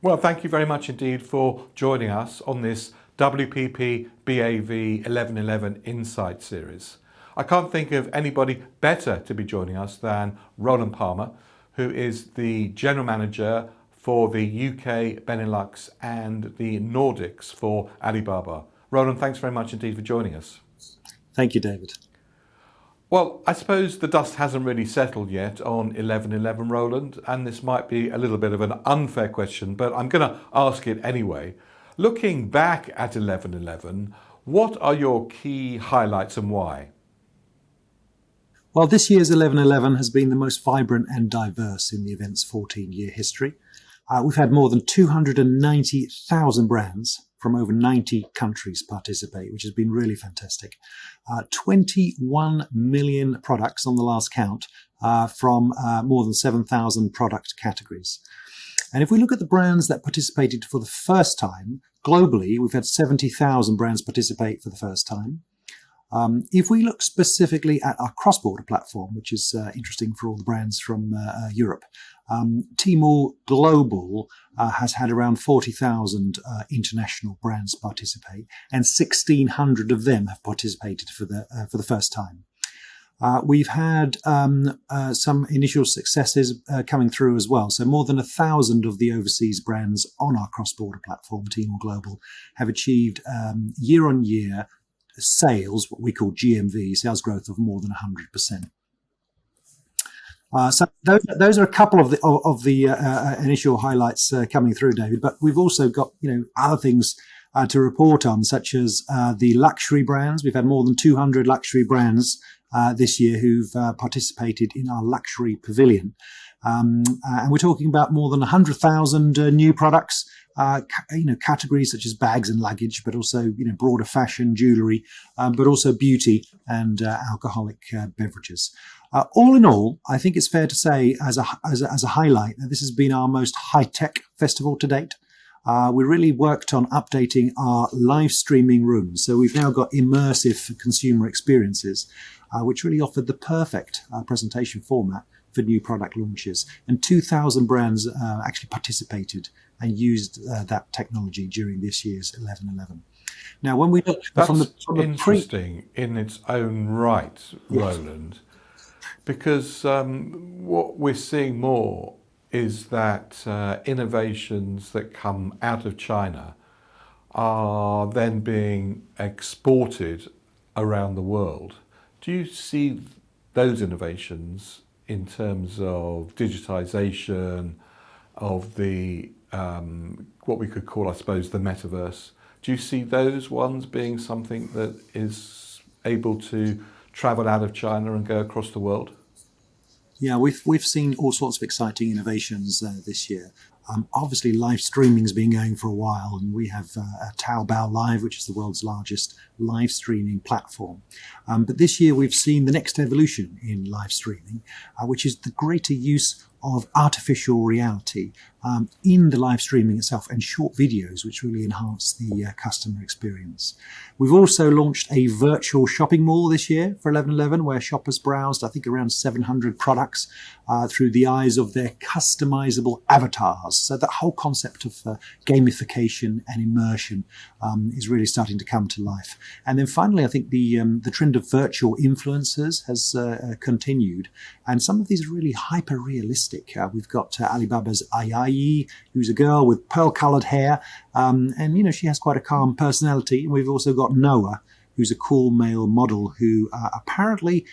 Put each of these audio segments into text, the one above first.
Well, thank you very much indeed for joining us on this WPP BAV 1111 Insight series. I can't think of anybody better to be joining us than Roland Palmer, who is the General Manager for the UK, Benelux and the Nordics for Alibaba. Roland, thanks very much indeed for joining us. Thank you, David. Well, I suppose the dust hasn't really settled yet on 1111, Roland, and this might be a little bit of an unfair question, but I'm going to ask it anyway. Looking back at 1111, what are your key highlights and why? Well, this year's 1111 has been the most vibrant and diverse in the event's 14-year history. We've had more than 290,000 brands from over 90 countries participate, which has been really fantastic. 21 million products on the last count from more than 7,000 product categories. And if we look at the brands that participated for the first time, globally, we've had 70,000 brands participate for the first time. If we look specifically at our cross-border platform, which is interesting for all the brands from Europe, Tmall Global has had around 40,000 international brands participate, and 1,600 of them have participated for the first time. We've had some initial successes coming through as well. So more than 1,000 of the overseas brands on our cross-border platform, Tmall Global, have achieved year-on-year sales, what we call GMV, sales growth of more than 100%. So those are a couple of the initial highlights coming through, David. But we've also got other things to report on, such as the luxury brands. We've had more than 200 luxury brands this year who've participated in our luxury pavilion. And we're talking about more than 100,000 new products, categories such as bags and luggage, but also broader fashion, jewellery, but also beauty and alcoholic beverages. All in all, I think it's fair to say, as a highlight, that this has been our most high-tech festival to date. We really worked on updating our live streaming rooms, so we've now got immersive consumer experiences, which really offered the perfect presentation format for new product launches. And 2,000 brands actually participated and used that technology during this year's 1111. Now, when we look from the interesting in its own right, Roland, because what we're seeing more is that innovations that come out of China are then being exported around the world. Do you see those innovations in terms of digitization of the what we could call, I suppose, the metaverse? Do you see those ones being something that is able to travel out of China and go across the world? Yeah, we've seen all sorts of exciting innovations this year. Obviously, live streaming's been going for a while, and we have Taobao Live, which is the world's largest live streaming platform. But this year, we've seen the next evolution in live streaming, which is the greater use of artificial reality in the live streaming itself, and short videos, which really enhance the customer experience. We've also launched a virtual shopping mall this year for 1111, where shoppers browsed, I think, around 700 products through the eyes of their customizable avatars. So that whole concept of gamification and immersion is really starting to come to life. And then finally, I think the trend of virtual influencers has continued, and some of these are really hyper realistic. We've got Alibaba's Ai, who's a girl with pearl-coloured hair, and she has quite a calm personality. And we've also got Noah, who's a cool male model who apparently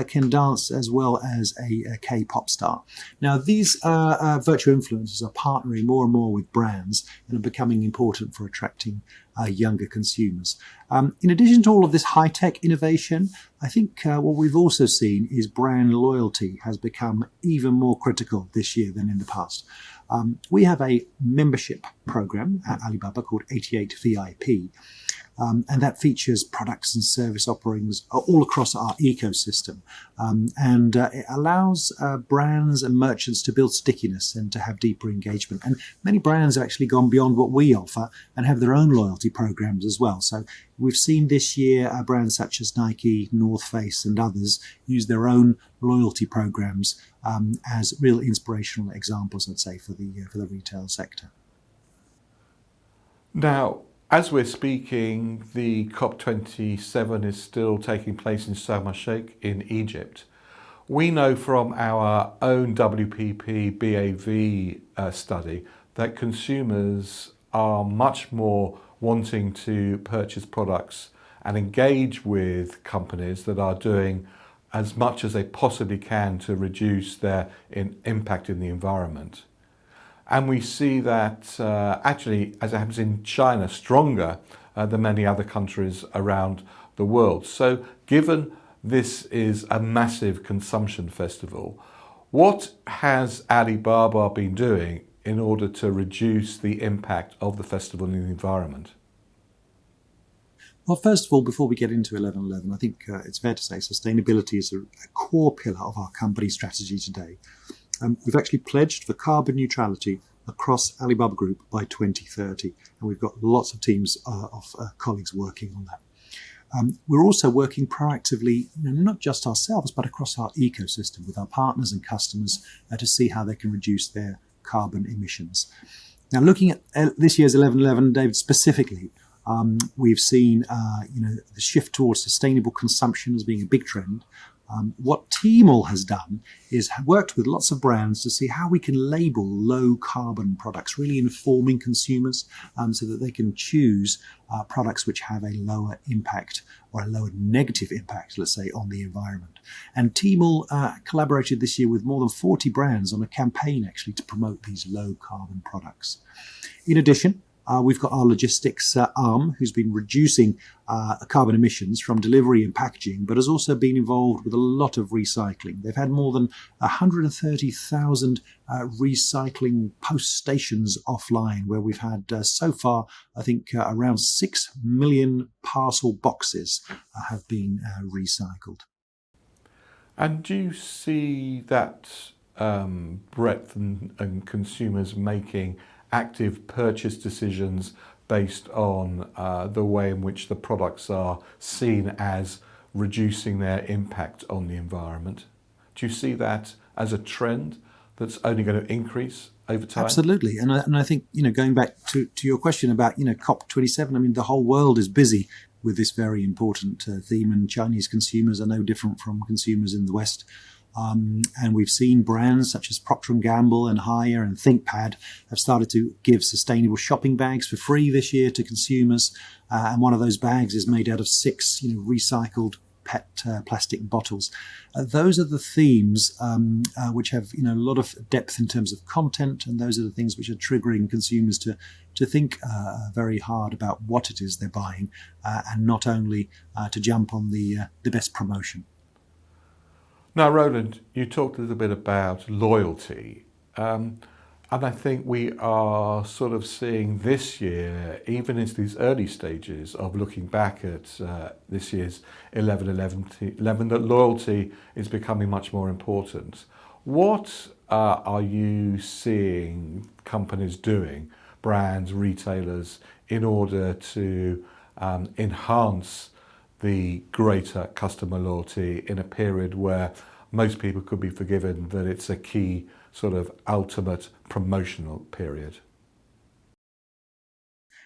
can dance as well as a K-pop star. Now, these virtual influencers are partnering more and more with brands and are becoming important for attracting younger consumers. In addition to all of this high-tech innovation, I think what we've also seen is brand loyalty has become even more critical this year than in the past. We have a membership program at Alibaba called 88 VIP. And that features products and service offerings all across our ecosystem. And it allows brands and merchants to build stickiness and to have deeper engagement. And many brands have actually gone beyond what we offer and have their own loyalty programs as well. So we've seen this year brands such as Nike, North Face and others use their own loyalty programs as real inspirational examples, I'd say, for the retail sector. Now, as we're speaking, the COP27 is still taking place in Sharm el-Sheikh in Egypt. We know from our own WPP BAV study that consumers are much more wanting to purchase products and engage with companies that are doing as much as they possibly can to reduce their impact in the environment. And we see that actually, as it happens in China, stronger than many other countries around the world. So given this is a massive consumption festival, what has Alibaba been doing in order to reduce the impact of the festival in the environment? Well, first of all, before we get into 11.11, I think it's fair to say sustainability is a core pillar of our company strategy today. We've actually pledged for carbon neutrality across Alibaba Group by 2030, and we've got lots of teams of colleagues working on that. We're also working proactively, not just ourselves, but across our ecosystem with our partners and customers to see how they can reduce their carbon emissions. Now, looking at this year's 11.11, David, specifically, we've seen the shift towards sustainable consumption as being a big trend. What Tmall has done is worked with lots of brands to see how we can label low carbon products, really informing consumers so that they can choose products which have a lower impact or a lower negative impact, let's say, on the environment. And Tmall collaborated this year with more than 40 brands on a campaign actually to promote these low carbon products. In addition, we've got our logistics arm who's been reducing carbon emissions from delivery and packaging, but has also been involved with a lot of recycling. They've had more than 130,000 recycling post stations offline, where we've had so far, I think, around 6 million parcel boxes have been recycled. And do you see that breadth and consumers making active purchase decisions based on the way in which the products are seen as reducing their impact on the environment? Do you see that as a trend that's only going to increase over time? Absolutely. And I think, going back to your question about, COP27, I mean, the whole world is busy with this very important theme, and Chinese consumers are no different from consumers in the West. And we've seen brands such as Procter & Gamble and Haier and ThinkPad have started to give sustainable shopping bags for free this year to consumers. And one of those bags is made out of 6 recycled PET plastic bottles. Those are the themes which have a lot of depth in terms of content, and those are the things which are triggering consumers to think very hard about what it is they're buying, and not only to jump on the best promotion. Now, Roland, you talked a little bit about loyalty, and I think we are sort of seeing this year, even in these early stages of looking back at this year's 11.11, that loyalty is becoming much more important. What are you seeing companies doing, brands, retailers, in order to enhance the greater customer loyalty in a period where most people could be forgiven that it's a key sort of ultimate promotional period?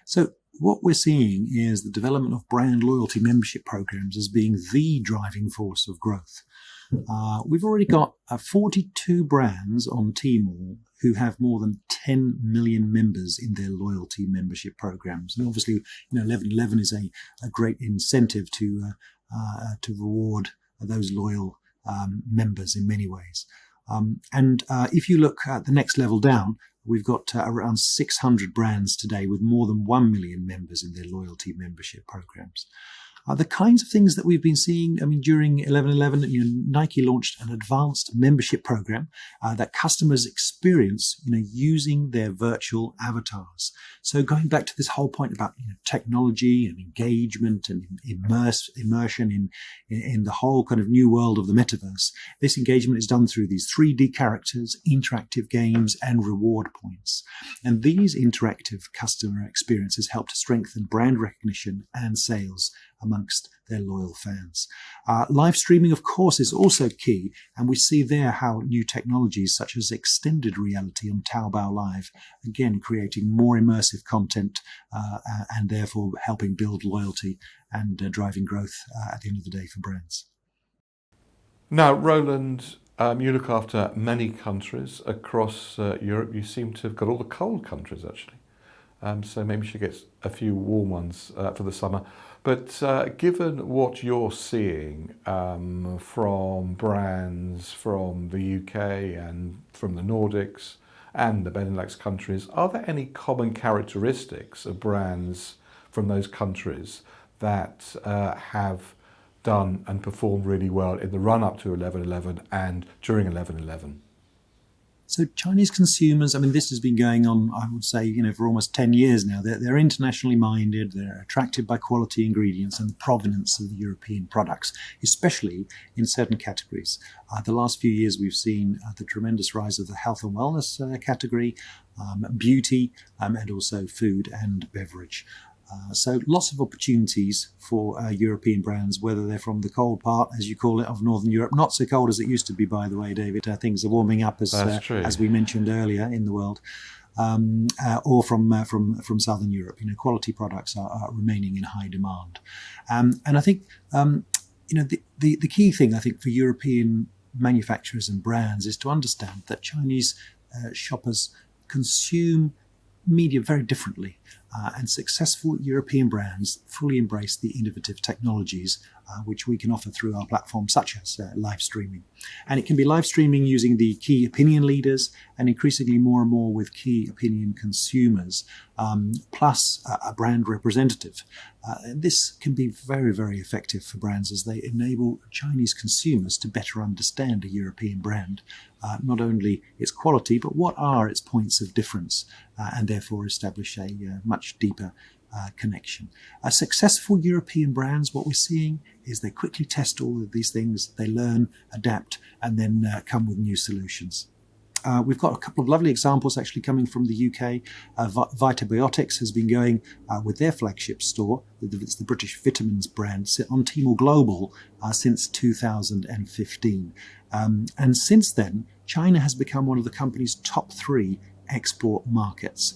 So what we're seeing is the development of brand loyalty membership programs as being the driving force of growth. We've already got 42 brands on Tmall who have more than 10 million members in their loyalty membership programs. And obviously, 11.11 is a great incentive to reward those loyal members in many ways. And if you look at the next level down, we've got around 600 brands today with more than 1 million members in their loyalty membership programs. The kinds of things that we've been seeing, during 11.11, Nike launched an advanced membership program that customers experience, using their virtual avatars. So going back to this whole point about technology and engagement and immersion in the whole kind of new world of the metaverse, this engagement is done through these 3D characters, interactive games, and reward points. And these interactive customer experiences help to strengthen brand recognition and sales amongst their loyal fans. Live streaming, of course, is also key, and we see there how new technologies such as extended reality on Taobao Live, again, creating more immersive content and therefore helping build loyalty and driving growth at the end of the day for brands. Now, Roland, you look after many countries across Europe. You seem to have got all the cold countries, actually. So maybe you should get a few warm ones for the summer. But given what you're seeing from brands from the UK and from the Nordics and the Benelux countries, are there any common characteristics of brands from those countries that have done and performed really well in the run-up to 11.11 and during 11.11? So Chinese consumers, I mean, this has been going on, I would say, for almost 10 years now. They're internationally minded, they're attracted by quality ingredients and the provenance of the European products, especially in certain categories. The last few years we've seen the tremendous rise of the health and wellness category, beauty, and also food and beverage. So lots of opportunities for European brands, whether they're from the cold part, as you call it, of Northern Europe. Not so cold as it used to be, by the way, David. Things are warming up, as we mentioned earlier, in the world. Or from Southern Europe. Quality products are remaining in high demand. And I think, the key thing, I think, for European manufacturers and brands is to understand that Chinese shoppers consume media very differently. And successful European brands fully embrace the innovative technologies which we can offer through our platforms, such as live streaming. And it can be live streaming using the key opinion leaders and increasingly more and more with key opinion consumers, plus a brand representative. This can be very, very effective for brands as they enable Chinese consumers to better understand a European brand, not only its quality, but what are its points of difference, and therefore establish a much deeper connection. Successful European brands, what we're seeing is they quickly test all of these things, they learn, adapt, and then come with new solutions. We've got a couple of lovely examples actually coming from the UK. Vitabiotics has been going with their flagship store, it's the British Vitamins brand, on Tmall Global since 2015. And since then, China has become one of the company's top 3 export markets.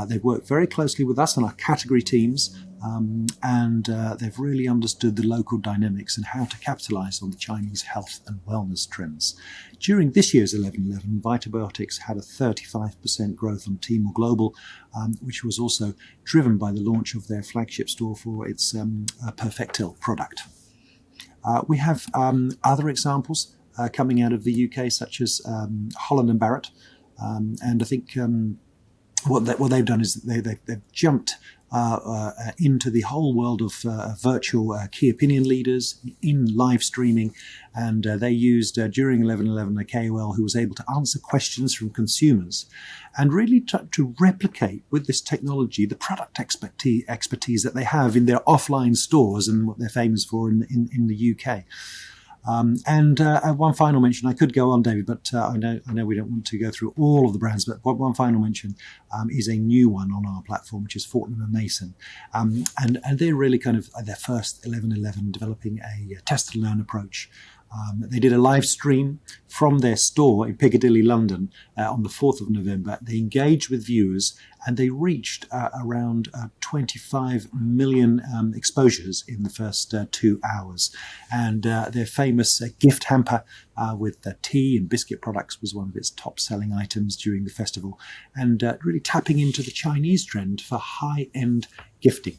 They've worked very closely with us and our category teams, and they've really understood the local dynamics and how to capitalize on the Chinese health and wellness trends. During this year's 11.11, Vitabiotics had a 35% growth on Tmall Global, which was also driven by the launch of their flagship store for its Perfectil product. We have other examples coming out of the UK, such as Holland & Barrett, and I think what they've done is they've jumped into the whole world of virtual key opinion leaders in live streaming, and they used during 11.11 a KOL who was able to answer questions from consumers and really to replicate with this technology the product expertise that they have in their offline stores and what they're famous for in the UK. And one final mention, I could go on, David, but I know we don't want to go through all of the brands, but one final mention is a new one on our platform, which is Fortnum & Mason. And they're really kind of their first 11.11 developing a test and learn approach. They did a live stream from their store in Piccadilly, London on the 4th of November. They engaged with viewers and they reached around 25 million exposures in the first 2 hours. And their famous gift hamper with tea and biscuit products was one of its top selling items during the festival, and really tapping into the Chinese trend for high-end gifting.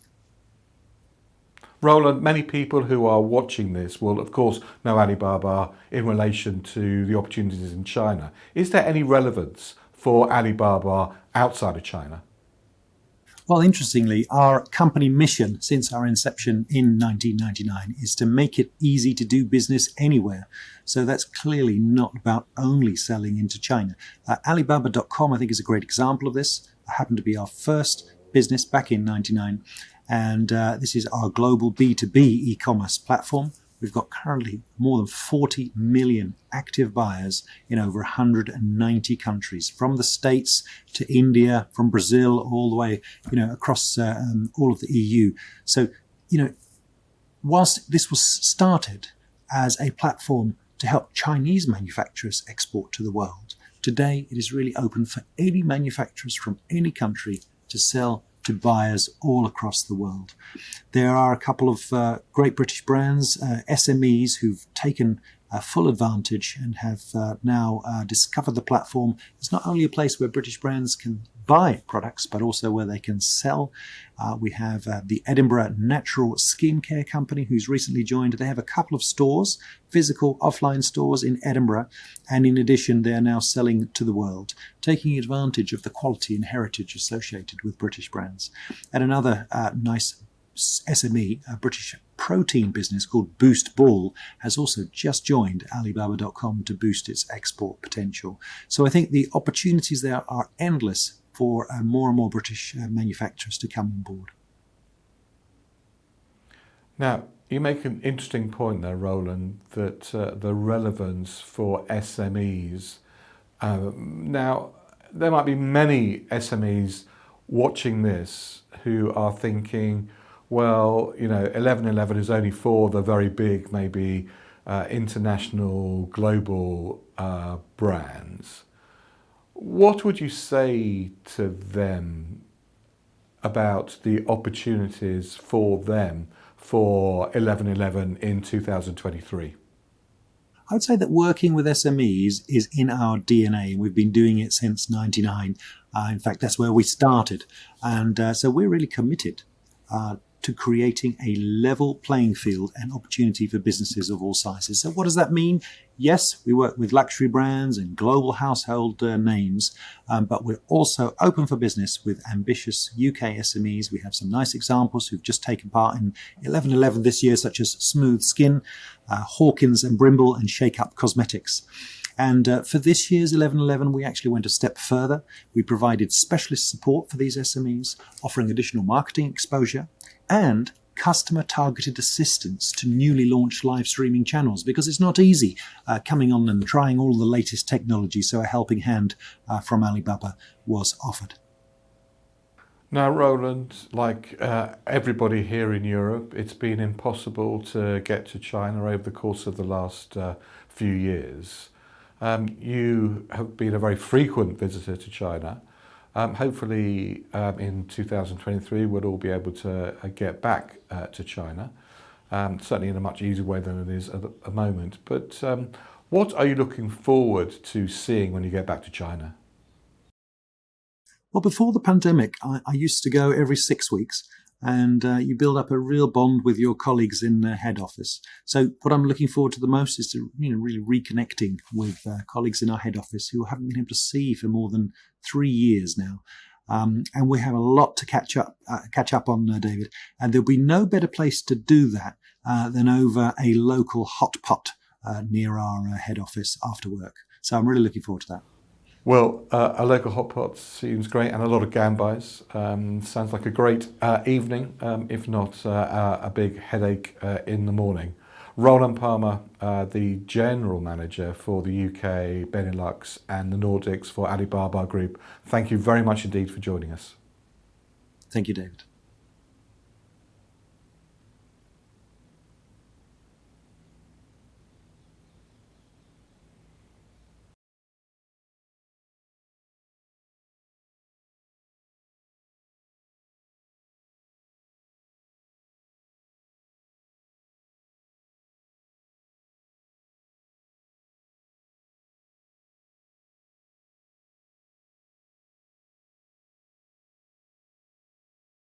Roland, many people who are watching this will, of course, know Alibaba in relation to the opportunities in China. Is there any relevance for Alibaba outside of China? Well, interestingly, our company mission since our inception in 1999 is to make it easy to do business anywhere. So that's clearly not about only selling into China. Alibaba.com, I think, is a great example of this. It happened to be our first business back in 1999. And this is our global B2B e-commerce platform. We've got currently more than 40 million active buyers in over 190 countries, from the States to India, from Brazil, all the way, across all of the EU. So, whilst this was started as a platform to help Chinese manufacturers export to the world, today it is really open for any manufacturers from any country to sell to buyers all across the world. There are a couple of great British brands, SMEs, who've taken full advantage and have now discovered the platform. It's not only a place where British brands can buy products, but also where they can sell. We have the Edinburgh Natural Skincare Company, who's recently joined. They have a couple of stores, physical offline stores in Edinburgh, and in addition they're now selling to the world, taking advantage of the quality and heritage associated with British brands. And another nice SME, a British protein business called Boost Ball, has also just joined Alibaba.com to boost its export potential. So I think the opportunities there are endless for more and more British manufacturers to come on board. Now, you make an interesting point there, Roland, that the relevance for SMEs. Now, there might be many SMEs watching this who are thinking, well, 1111 is only for the very big, maybe international, global brands. What would you say to them about the opportunities for them for 1111 in 2023? I would say that working with SMEs is in our DNA. We've been doing it since '99. In fact, that's where we started. And so we're really committed to creating a level playing field and opportunity for businesses of all sizes. So what does that mean? Yes, we work with luxury brands and global household names, but we're also open for business with ambitious UK SMEs. We have some nice examples who've just taken part in 1111 this year, such as Smooth Skin, Hawkins and Brimble, and Shake Up Cosmetics. And for this year's 1111, we actually went a step further. We provided specialist support for these SMEs, offering additional marketing exposure and customer-targeted assistance to newly launched live streaming channels, because it's not easy coming on and trying all the latest technology. So a helping hand from Alibaba was offered. Now, Roland, like everybody here in Europe, it's been impossible to get to China over the course of the last few years. You have been a very frequent visitor to China. Hopefully in 2023 we'll all be able to get back to China, certainly in a much easier way than it is at the moment. But what are you looking forward to seeing when you get back to China? Well, before the pandemic, I used to go every 6 weeks, and you build up a real bond with your colleagues in the head office. So what I'm looking forward to the most is to really reconnecting with colleagues in our head office who I haven't been able to see for more than 3 years now. And we have a lot to catch up on, David. And there'll be no better place to do that than over a local hot pot near our head office after work. So I'm really looking forward to that. Well, a local hot pot seems great, and a lot of gambais. Sounds like a great evening, if not a big headache in the morning. Roland Palmer, the General Manager for the UK, Benelux and the Nordics for Alibaba Group. Thank you very much indeed for joining us. Thank you, David.